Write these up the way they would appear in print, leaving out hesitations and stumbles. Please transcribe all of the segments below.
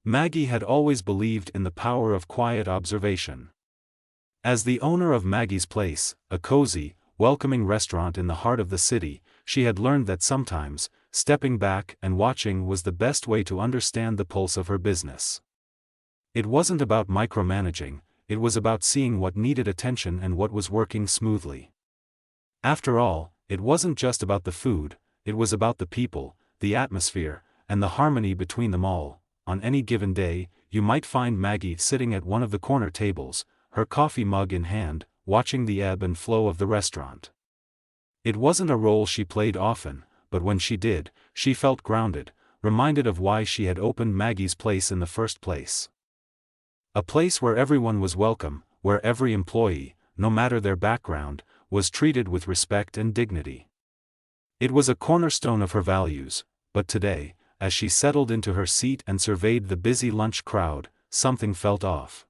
Maggie had always believed in the power of quiet observation. As the owner of Maggie's Place, a cozy, welcoming restaurant in the heart of the city, she had learned that sometimes, stepping back and watching was the best way to understand the pulse of her business. It wasn't about micromanaging, it was about seeing what needed attention and what was working smoothly. After all, it wasn't just about the food, it was about the people, the atmosphere, and the harmony between them all. On any given day, you might find Maggie sitting at one of the corner tables, her coffee mug in hand, watching the ebb and flow of the restaurant. It wasn't a role she played often, but when she did, she felt grounded, reminded of why she had opened Maggie's Place in the first place. A place where everyone was welcome, where every employee, no matter their background, was treated with respect and dignity. It was a cornerstone of her values, but today, as she settled into her seat and surveyed the busy lunch crowd, something felt off.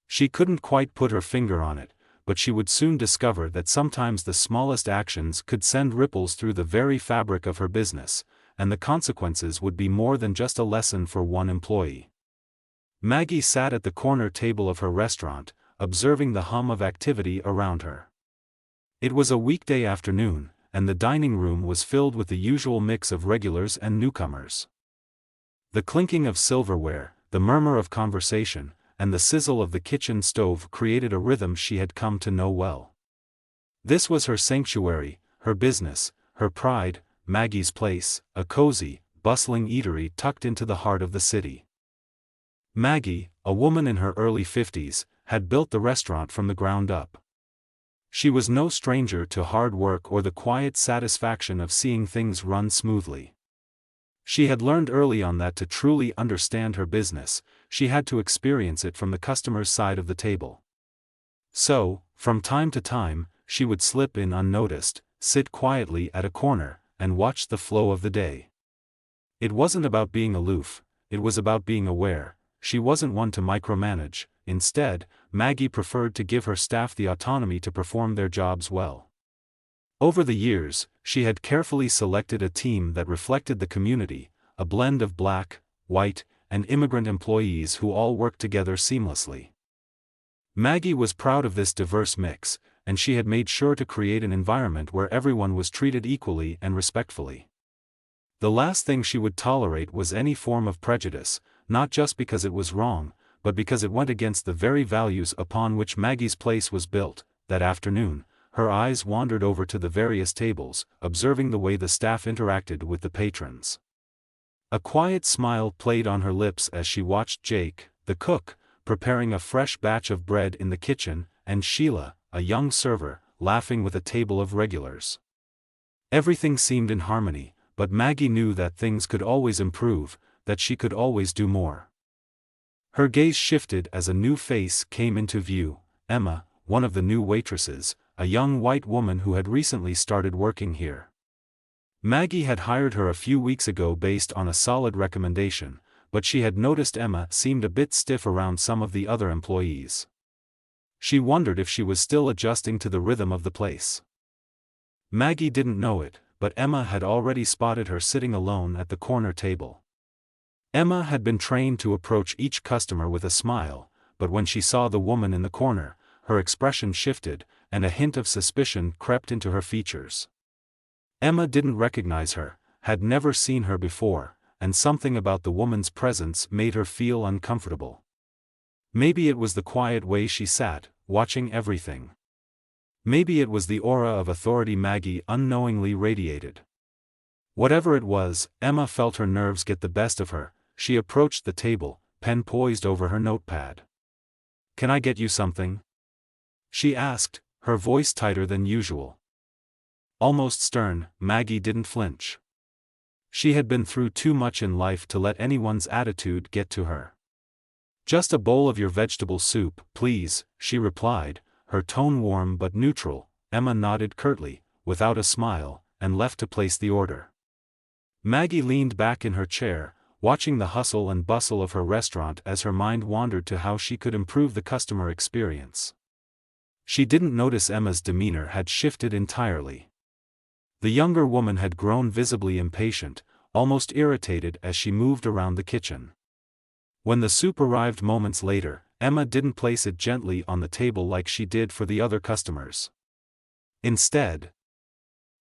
She couldn't quite put her finger on it, but she would soon discover that sometimes the smallest actions could send ripples through the very fabric of her business, and the consequences would be more than just a lesson for one employee. Maggie sat at the corner table of her restaurant, observing the hum of activity around her. It was a weekday afternoon, and the dining room was filled with the usual mix of regulars and newcomers. The clinking of silverware, the murmur of conversation, and the sizzle of the kitchen stove created a rhythm she had come to know well. This was her sanctuary, her business, her pride, Maggie's Place, a cozy, bustling eatery tucked into the heart of the city. Maggie, a woman in her early 50s, had built the restaurant from the ground up. She was no stranger to hard work or the quiet satisfaction of seeing things run smoothly. She had learned early on that to truly understand her business, she had to experience it from the customer's side of the table. So, from time to time, she would slip in unnoticed, sit quietly at a corner, and watch the flow of the day. It wasn't about being aloof, it was about being aware. She wasn't one to micromanage. Instead, Maggie preferred to give her staff the autonomy to perform their jobs well. Over the years, she had carefully selected a team that reflected the community, a blend of Black, white, and immigrant employees who all worked together seamlessly. Maggie was proud of this diverse mix, and she had made sure to create an environment where everyone was treated equally and respectfully. The last thing she would tolerate was any form of prejudice, not just because it was wrong, but because it went against the very values upon which Maggie's Place was built. That afternoon, her eyes wandered over to the various tables, observing the way the staff interacted with the patrons. A quiet smile played on her lips as she watched Jake, the cook, preparing a fresh batch of bread in the kitchen, and Sheila, a young server, laughing with a table of regulars. Everything seemed in harmony, but Maggie knew that things could always improve, that she could always do more. Her gaze shifted as a new face came into view, Emma, one of the new waitresses, a young white woman who had recently started working here. Maggie had hired her a few weeks ago based on a solid recommendation, but she had noticed Emma seemed a bit stiff around some of the other employees. She wondered if she was still adjusting to the rhythm of the place. Maggie didn't know it, but Emma had already spotted her sitting alone at the corner table. Emma had been trained to approach each customer with a smile, but when she saw the woman in the corner, her expression shifted, and a hint of suspicion crept into her features. Emma didn't recognize her, had never seen her before, and something about the woman's presence made her feel uncomfortable. Maybe it was the quiet way she sat, watching everything. Maybe it was the aura of authority Maggie unknowingly radiated. Whatever it was, Emma felt her nerves get the best of her. She approached the table, pen poised over her notepad. "Can I get you something?" she asked, her voice tighter than usual. Almost stern, Maggie didn't flinch. She had been through too much in life to let anyone's attitude get to her. "Just a bowl of your vegetable soup, please," she replied, her tone warm but neutral. Emma nodded curtly, without a smile, and left to place the order. Maggie leaned back in her chair, watching the hustle and bustle of her restaurant as her mind wandered to how she could improve the customer experience. She didn't notice Emma's demeanor had shifted entirely. The younger woman had grown visibly impatient, almost irritated as she moved around the kitchen. When the soup arrived moments later, Emma didn't place it gently on the table like she did for the other customers. Instead,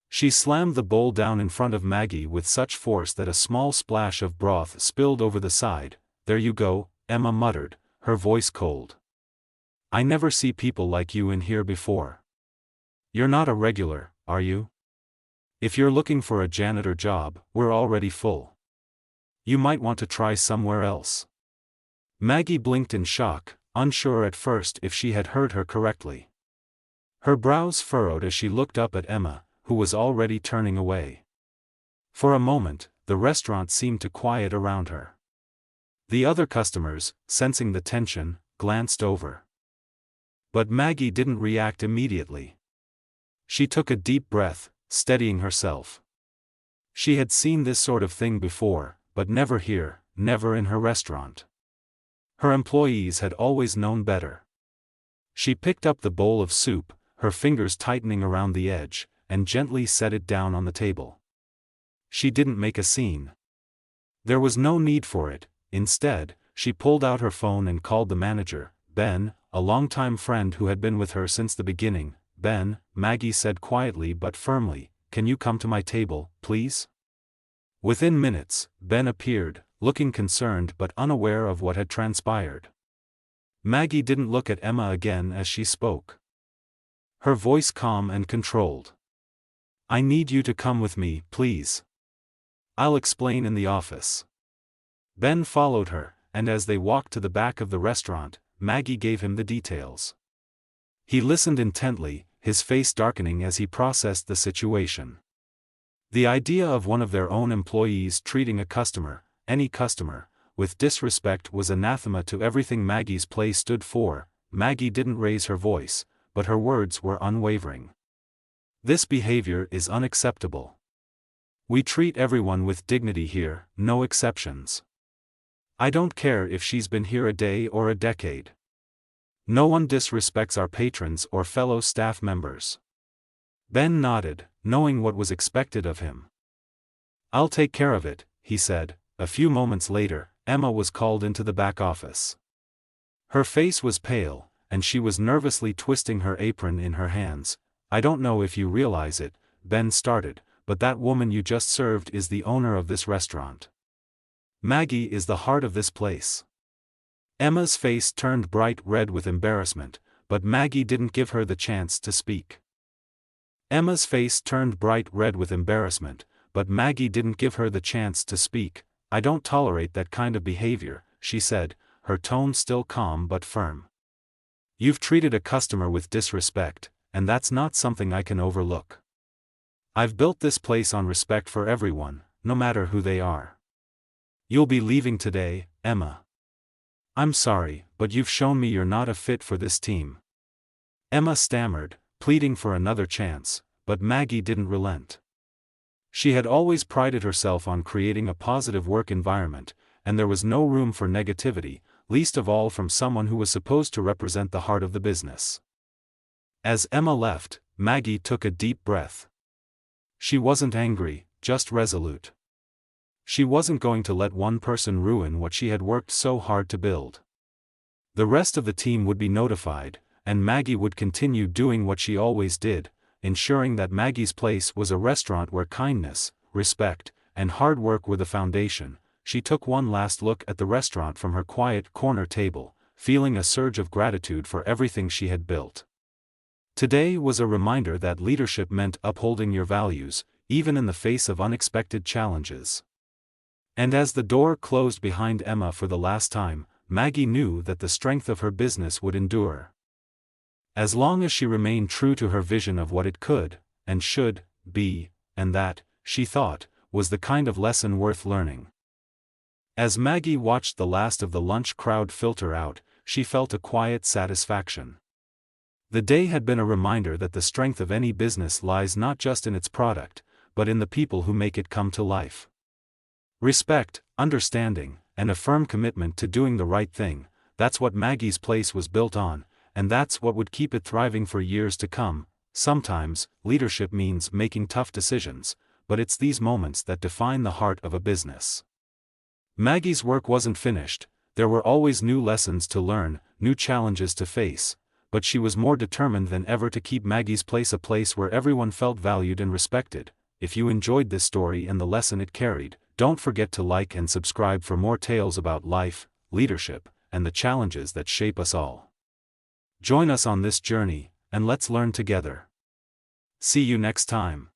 she slammed the bowl down in front of Maggie with such force that a small splash of broth spilled over the side. "There you go," Emma muttered, her voice cold. "I never see people like you in here before. You're not a regular, are you? If you're looking for a janitor job, we're already full. You might want to try somewhere else." Maggie blinked in shock, unsure at first if she had heard her correctly. Her brows furrowed as she looked up at Emma, who was already turning away. For a moment, the restaurant seemed to quiet around her. The other customers, sensing the tension, glanced over. But Maggie didn't react immediately. She took a deep breath, steadying herself. She had seen this sort of thing before, but never here, never in her restaurant. Her employees had always known better. She picked up the bowl of soup, her fingers tightening around the edge, and gently set it down on the table. She didn't make a scene. There was no need for it. Instead, she pulled out her phone and called the manager, Ben, a longtime friend who had been with her since the beginning. "Ben," Maggie said quietly but firmly, "can you come to my table, please?" Within minutes, Ben appeared, looking concerned but unaware of what had transpired. Maggie didn't look at Emma again as she spoke. Her voice calm and controlled. "I need you to come with me, please. I'll explain in the office." Ben followed her, and as they walked to the back of the restaurant, Maggie gave him the details. He listened intently, his face darkening as he processed the situation. The idea of one of their own employees treating a customer, any customer, with disrespect was anathema to everything Maggie's place stood for. Maggie didn't raise her voice, but her words were unwavering. "This behavior is unacceptable. We treat everyone with dignity here, no exceptions. I don't care if she's been here a day or a decade. No one disrespects our patrons or fellow staff members." Ben nodded, knowing what was expected of him. "I'll take care of it," he said. A few moments later, Emma was called into the back office. Her face was pale, and she was nervously twisting her apron in her hands. "I don't know if you realize it," Ben started, "but that woman you just served is the owner of this restaurant. Maggie is the heart of this place." Emma's face turned bright red with embarrassment, but Maggie didn't give her the chance to speak. Emma's face turned bright red with embarrassment, but Maggie didn't give her the chance to speak. "I don't tolerate that kind of behavior," she said, her tone still calm but firm. "You've treated a customer with disrespect, and that's not something I can overlook. I've built this place on respect for everyone, no matter who they are. You'll be leaving today, Emma. I'm sorry, but you've shown me you're not a fit for this team." Emma stammered, pleading for another chance, but Maggie didn't relent. She had always prided herself on creating a positive work environment, and there was no room for negativity, least of all from someone who was supposed to represent the heart of the business. As Emma left, Maggie took a deep breath. She wasn't angry, just resolute. She wasn't going to let one person ruin what she had worked so hard to build. The rest of the team would be notified, and Maggie would continue doing what she always did, ensuring that Maggie's place was a restaurant where kindness, respect, and hard work were the foundation. She took one last look at the restaurant from her quiet corner table, feeling a surge of gratitude for everything she had built. Today was a reminder that leadership meant upholding your values, even in the face of unexpected challenges. And as the door closed behind Emma for the last time, Maggie knew that the strength of her business would endure. As long as she remained true to her vision of what it could, and should, be, and that, she thought, was the kind of lesson worth learning. As Maggie watched the last of the lunch crowd filter out, she felt a quiet satisfaction. The day had been a reminder that the strength of any business lies not just in its product, but in the people who make it come to life. Respect, understanding, and a firm commitment to doing the right thing, that's what Maggie's place was built on, and that's what would keep it thriving for years to come. Sometimes, leadership means making tough decisions, but it's these moments that define the heart of a business. Maggie's work wasn't finished. There were always new lessons to learn, new challenges to face, but she was more determined than ever to keep Maggie's place a place where everyone felt valued and respected. If you enjoyed this story and the lesson it carried, don't forget to like and subscribe for more tales about life, leadership, and the challenges that shape us all. Join us on this journey, and let's learn together. See you next time.